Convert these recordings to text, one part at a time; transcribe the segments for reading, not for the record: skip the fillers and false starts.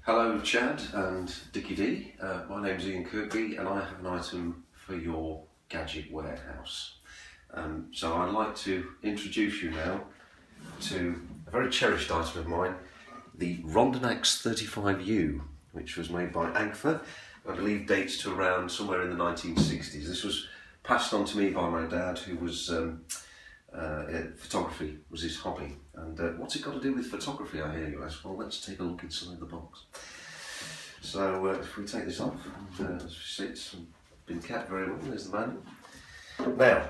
Hello Chad and Dickie D. My name's Ian Kirkby and I have an item for your gadget warehouse. So I'd like to introduce you now to a very cherished item of mine, the Rondonax 35U, which was made by Agfa. I believe dates to around somewhere in the 1960s. This was passed on to me by my dad, who was photography was his hobby. And what's it got to do with photography, I hear you ask? Well, let's take a look inside the box. So if we take this off, and, as you see, it's been kept very well. There's the manual. Now,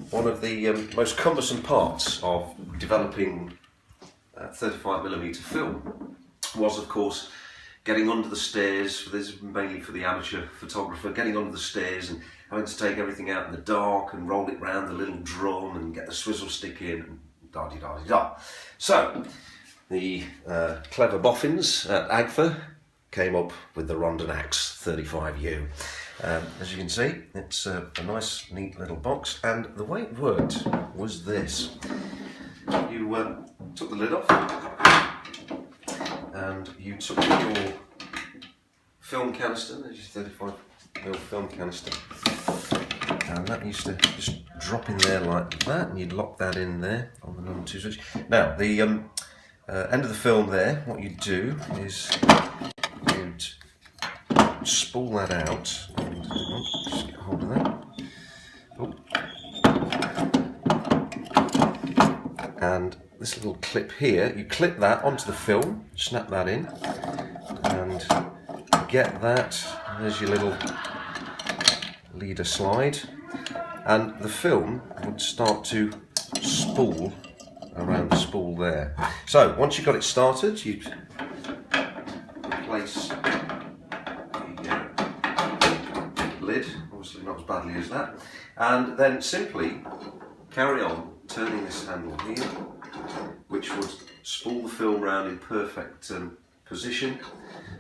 one of the most cumbersome parts of developing 35mm film was, of course, getting under the stairs. This is mainly for the amateur photographer, getting under the stairs and having to take everything out in the dark and roll it round the little drum and get the swizzle stick in and da-di-da-di-da. So, the clever boffins at Agfa came up with the Rondonax 35U. As you can see, it's a nice, neat little box, and the way it worked was this. You took the lid off, and you took your film canister, there's your 35mm film canister, and that used to just drop in there like that, and you'd lock that in there on the number 2 switch. Now, the end of the film there, what you'd do is you'd spool that out, and just get hold of that. And this little clip here, you clip that onto the film, snap that in, and get that. There's your little leader slide, and the film would start to spool around the spool there. So once you've got it started, you'd replace the lid, obviously not as badly as that, and then simply carry on turning this handle here, which would spool the film round in perfect position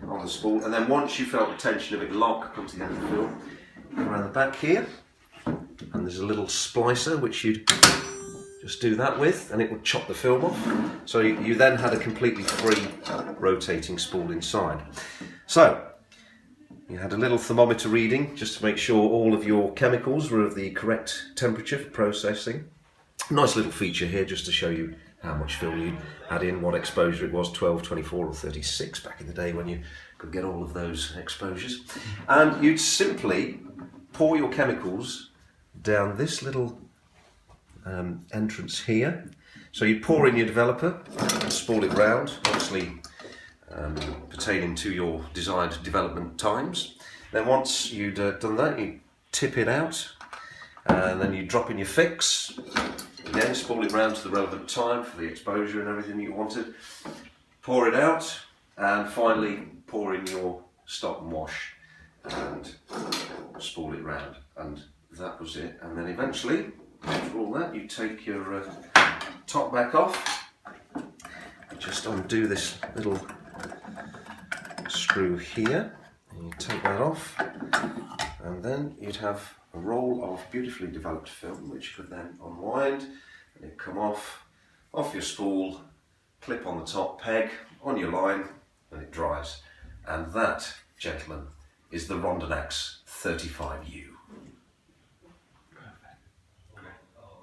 on the spool. And then once you felt the tension of it lock, come to the end of the film, go around the back here, and there's a little splicer which you'd just do that with, and it would chop the film off. So you then had a completely free rotating spool inside. So you had a little thermometer reading just to make sure all of your chemicals were of the correct temperature for processing. Nice little feature here just to show you how much film you'd add in, what exposure it was, 12, 24 or 36 back in the day when you could get all of those exposures. And you'd simply pour your chemicals down this little entrance here. So you'd pour in your developer and spool it round, obviously pertaining to your desired development times. Then once you'd done that, you tip it out, and then you drop in your fix. Again, spool it round to the relevant time for the exposure and everything you wanted. Pour it out, and finally pour in your stop and wash and spool it round. And that was it. And then eventually, after all that, you take your top back off. Just undo this little screw here, and you take that off, and then you'd have a roll of beautifully developed film which could then unwind and it'd come off your spool, clip on the top peg, on your line, and it dries. And that, gentlemen, is the Rondonax 35U.